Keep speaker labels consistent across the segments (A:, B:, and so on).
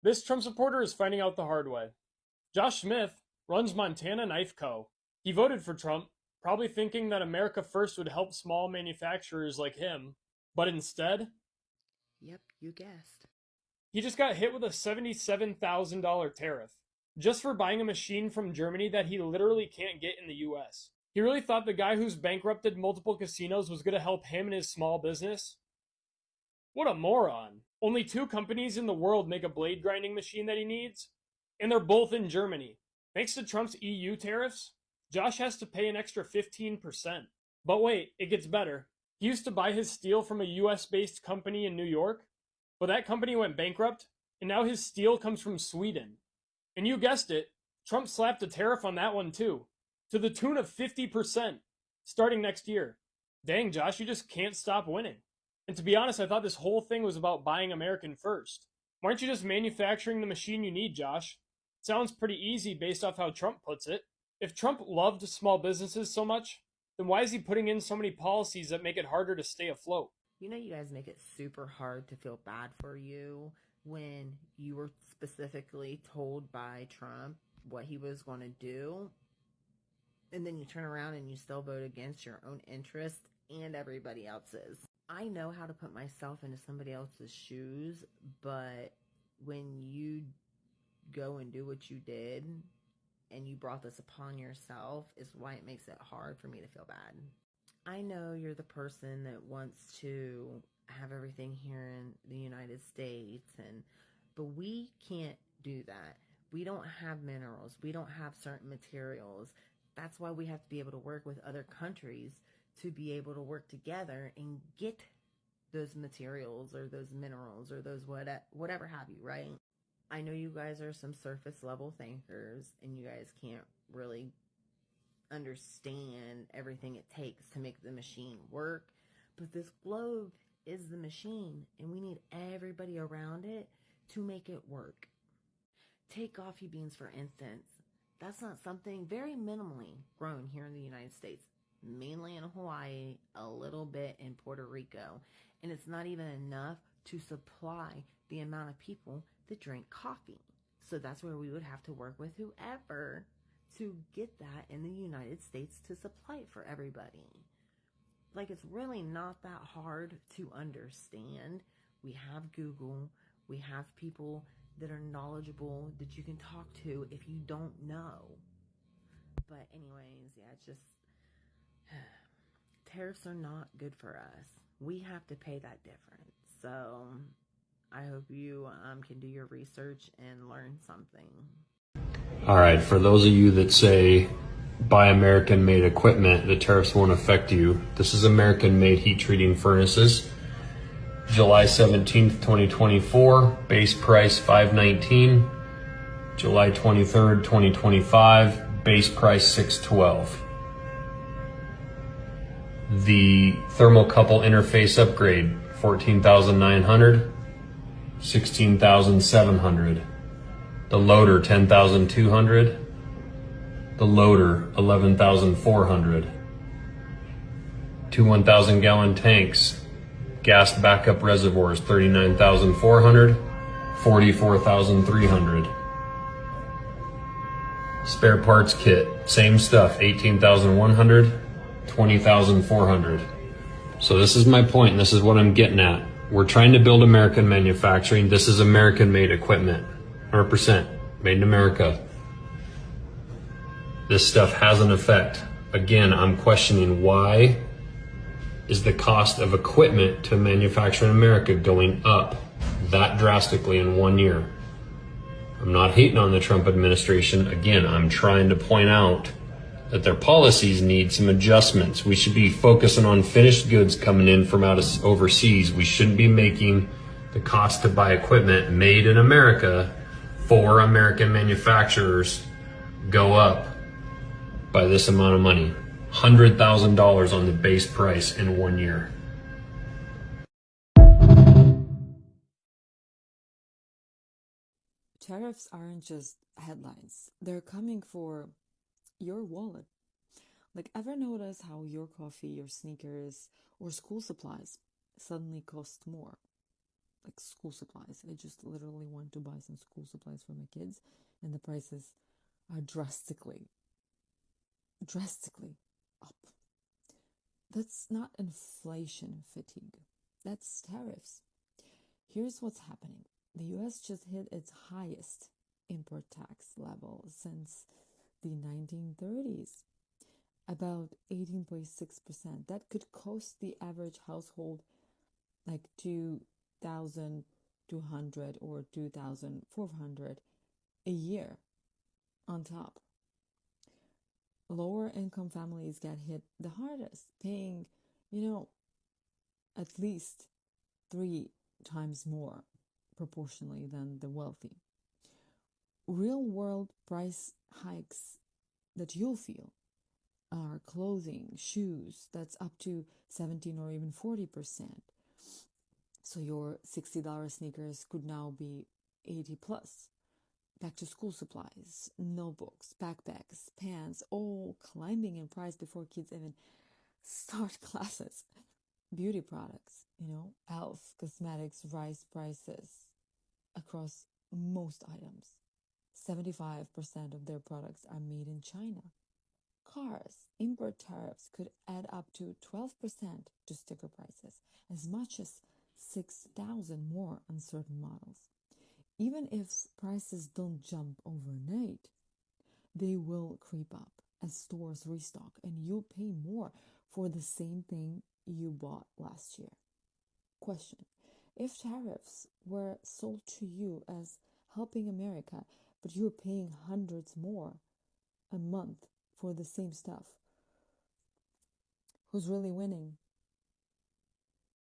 A: This Trump supporter is finding out the hard way. Josh Smith runs Montana Knife Co. He voted for Trump, probably thinking that America First would help small manufacturers like him, but instead,
B: Yep, you guessed.
A: he just got hit with a $77,000 tariff just for buying a machine from Germany that he literally can't get in the US. He really thought the guy who's bankrupted multiple casinos was going to help him and his small business? What a moron. Only two companies in the world make a blade grinding machine that he needs, and they're both in Germany. Thanks to Trump's EU tariffs, Josh has to pay an extra 15%. But wait, it gets better. He used to buy his steel from a US based company in New York, but that company went bankrupt, and now his steel comes from Sweden. And you guessed it, Trump slapped a tariff on that one too, to the tune of 50%, starting next year. Dang, Josh, you just can't stop winning. And to be honest, I thought this whole thing was about buying American first. Why aren't you just manufacturing the machine you need, Josh? Sounds pretty easy based off how Trump puts it. If Trump loved small businesses so much, then why is he putting in so many policies that make it harder to stay afloat?
B: You know, you guys make it super hard to feel bad for you when you were specifically told by Trump what he was going to do, and then you turn around and you still vote against your own interest and everybody else's. I know how to put myself into somebody else's shoes, but when you go and do what you did and you brought this upon yourself is why it makes it hard for me to feel bad. I know you're the person that wants to have everything here in the United States, but we can't do that. We don't have minerals. We don't have certain materials. That's why we have to be able to work with other countries to be able to work together and get those materials or those minerals or those whatever have you, right? I know you guys are some surface level thinkers and you guys can't really understand everything it takes to make the machine work, but this globe is the machine and we need everybody around it to make it work. Take coffee beans, for instance. That's not something very minimally grown here in the United States, mainly in Hawaii, a little bit in Puerto Rico, and it's not even enough to supply the amount of people that drink coffee. So that's where we would have to work with whoever to get that in the United States to supply it for everybody. Like, it's really not that hard to understand. We have Google, we have people that are knowledgeable that you can talk to if you don't know. But anyways, yeah, it's just tariffs are not good for us. We have to pay that difference. So I hope you can do your research and learn something.
C: All right, for those of you that say buy American-made equipment, the tariffs won't affect you. This is American-made heat treating furnaces. July 17th, 2024, base price $519. July 23rd, 2025, base price $612. The thermocouple interface upgrade, $14,900, $16,700. The loader, $10,200. The loader, $11,400. Two 1,000 gallon tanks, gas backup reservoirs, $39,400, $44,300. Spare parts kit, same stuff, $18,100, $20,400. So this is my point, and this is what I'm getting at. We're trying to build American manufacturing. This is American-made equipment, 100% made in America. This stuff has an effect. Again, I'm questioning why is the cost of equipment to manufacture in America going up that drastically in 1 year? I'm not hating on the Trump administration. Again, I'm trying to point out that their policies need some adjustments. We should be focusing on finished goods coming in from overseas. We shouldn't be making the cost to buy equipment made in America for American manufacturers go up by this amount of money. $100,000 on the base price in 1 year.
D: Tariffs aren't just headlines, they're coming for your wallet. Like, ever notice how your coffee, your sneakers, or school supplies suddenly cost more? like school supplies. I just literally went to buy some school supplies for my kids, and the prices are drastically up. That's not inflation fatigue. That's tariffs. Here's what's happening. The US just hit its highest import tax level since the 1930s, about 18.6%. That could cost the average household like $2,200 or $2,400 a year on top. Lower income families get hit the hardest, paying, at least 3 times more proportionally than the wealthy. Real world price hikes that you'll feel are clothing, shoes, that's up to 17 or even 40%. So your $60 sneakers could now be 80 plus. Back to school supplies, notebooks, backpacks, pants, all climbing in price before kids even start classes. Beauty products, e.l.f. cosmetics rise prices across most items. 75% of their products are made in China. Cars, import tariffs could add up to 12% to sticker prices, as much as 6,000 more on certain models. Even if prices don't jump overnight, they will creep up as stores restock, and you'll pay more for the same thing you bought last year. Question: if tariffs were sold to you as helping America, but you're paying hundreds more a month for the same stuff, who's really winning?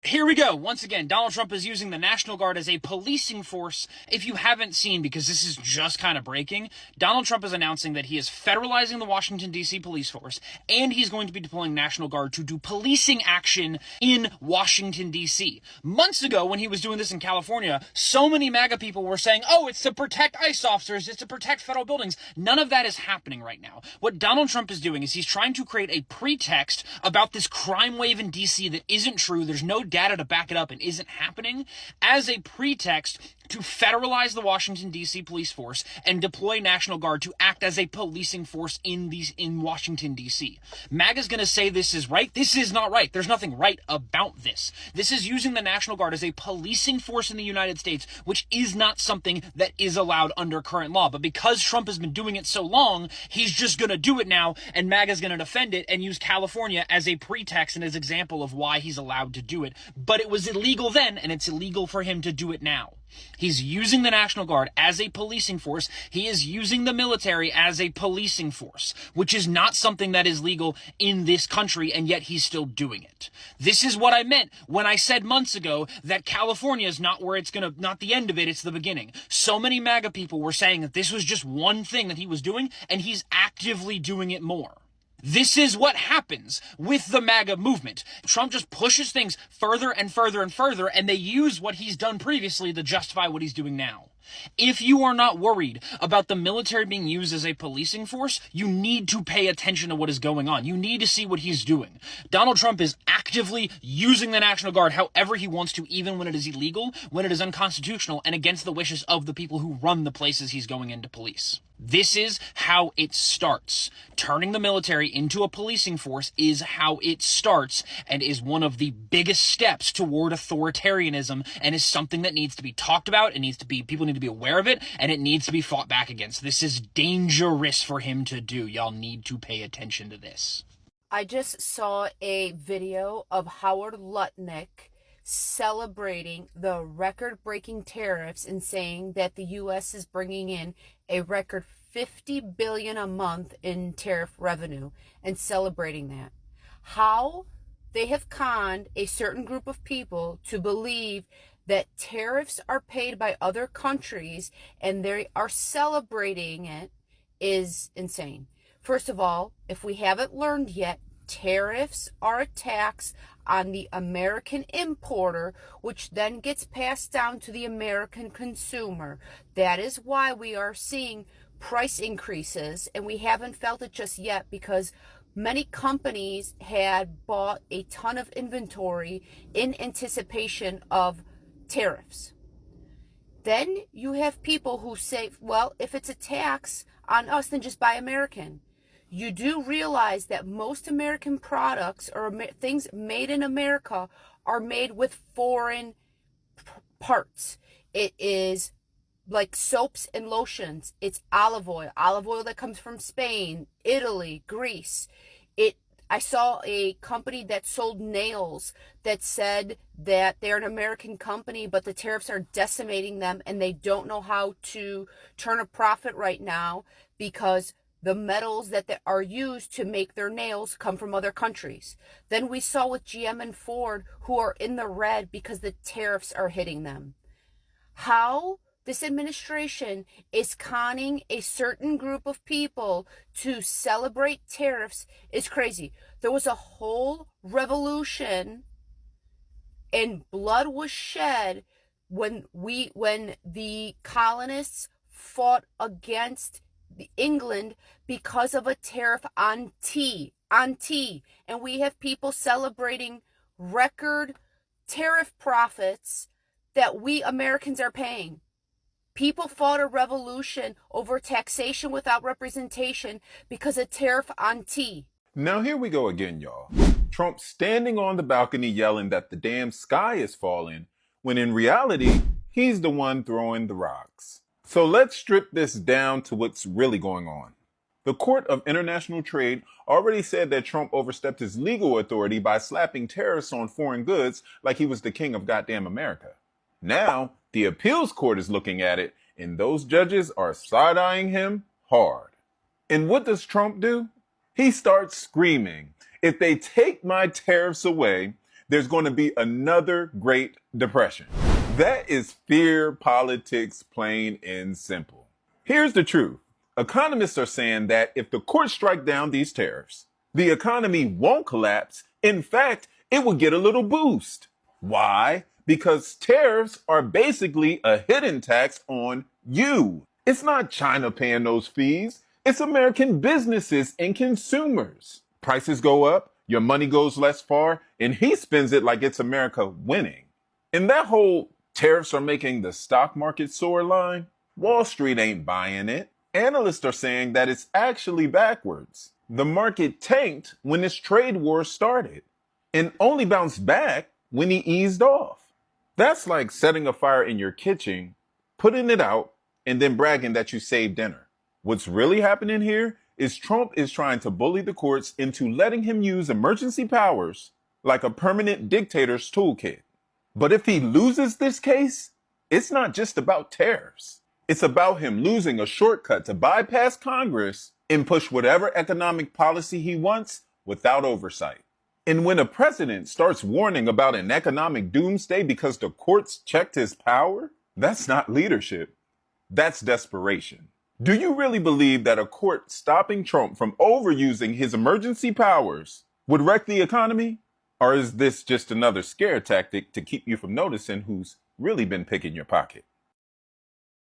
E: Here we go. Once again, Donald Trump is using the National Guard as a policing force. If you haven't seen, because this is just kind of breaking, Donald Trump is announcing that he is federalizing the Washington, D.C. police force, and he's going to be deploying National Guard to do policing action in Washington, D.C. Months ago, when he was doing this in California, so many MAGA people were saying, oh, it's to protect ICE officers, it's to protect federal buildings. None of that is happening right now. What Donald Trump is doing is he's trying to create a pretext about this crime wave in D.C. that isn't true. There's no data to back it up and isn't happening, as a pretext to federalize the Washington, D.C. police force and deploy National Guard to act as a policing force in Washington, D.C. MAGA's going to say this is right. This is not right. There's nothing right about this. This is using the National Guard as a policing force in the United States, which is not something that is allowed under current law. But because Trump has been doing it so long, he's just going to do it now, and MAGA's going to defend it and use California as a pretext and as example of why he's allowed to do it. But it was illegal then, and it's illegal for him to do it now. He's using the National Guard as a policing force. He is using the military as a policing force, which is not something that is legal in this country, and yet he's still doing it. This is what I meant when I said months ago that California is not where it's not the end of it, it's the beginning. So many MAGA people were saying that this was just one thing that he was doing, and he's actively doing it more. This is what happens with the MAGA movement. Trump just pushes things further and further and further, and they use what he's done previously to justify what he's doing now. If you are not worried about the military being used as a policing force, you need to pay attention to what is going on. You need to see what he's doing. Donald Trump is actively using the National Guard however he wants to, even when it is illegal, when it is unconstitutional, and against the wishes of the people who run the places he's going in to police. This is how it starts. Turning the military into a policing force is how it starts, and is one of the biggest steps toward authoritarianism, and is something that needs to be talked about. People need to be aware of it, and it needs to be fought back against. This is dangerous for him to do. Y'all need to pay attention to this.
F: I just saw a video of Howard Lutnick celebrating the record-breaking tariffs and saying that the U.S. is bringing in a record $50 billion a month in tariff revenue, and celebrating that. How they have conned a certain group of people to believe that tariffs are paid by other countries and they are celebrating it is insane. First of all, if we haven't learned yet, tariffs are a tax on the American importer, which then gets passed down to the American consumer. That is why we are seeing price increases, and we haven't felt it just yet because many companies had bought a ton of inventory in anticipation of tariffs. Then you have people who say, well, if it's a tax on us, then just buy American. You do realize that most American products or things made in America are made with foreign parts. It is like soaps and lotions. It's olive oil that comes from Spain, Italy, Greece. I saw a company that sold nails that said that they're an American company, but the tariffs are decimating them and they don't know how to turn a profit right now because the metals that are used to make their nails come from other countries. Then we saw with GM and Ford, who are in the red because the tariffs are hitting them. How this administration is conning a certain group of people to celebrate tariffs is crazy. There was a whole revolution and blood was shed when the colonists fought against England because of a tariff on tea. And we have people celebrating record tariff profits that we Americans are paying. People fought a revolution over taxation without representation because of tariff on tea.
G: Now here we go again, y'all. Trump standing on the balcony yelling that the damn sky is falling, when in reality, he's the one throwing the rocks. So let's strip this down to what's really going on. The Court of International Trade already said that Trump overstepped his legal authority by slapping tariffs on foreign goods like he was the king of goddamn America. Now, the appeals court is looking at it, and those judges are side-eyeing him hard. And what does Trump do? He starts screaming, if they take my tariffs away, there's going to be another Great Depression. That is fear politics, plain and simple. Here's the truth. Economists are saying that if the courts strike down these tariffs, the economy won't collapse. In fact, it will get a little boost. Why? Because tariffs are basically a hidden tax on you. It's not China paying those fees. It's American businesses and consumers. Prices go up, your money goes less far, and he spends it like it's America winning. And that whole tariffs are making the stock market soar line, Wall Street ain't buying it. Analysts are saying that it's actually backwards. The market tanked when this trade war started and only bounced back when he eased off. That's like setting a fire in your kitchen, putting it out, and then bragging that you saved dinner. What's really happening here is Trump is trying to bully the courts into letting him use emergency powers like a permanent dictator's toolkit. But if he loses this case, it's not just about tariffs. It's about him losing a shortcut to bypass Congress and push whatever economic policy he wants without oversight. And when a president starts warning about an economic doomsday because the courts checked his power, that's not leadership. That's desperation. Do you really believe that a court stopping Trump from overusing his emergency powers would wreck the economy? Or is this just another scare tactic to keep you from noticing who's really been picking your pocket?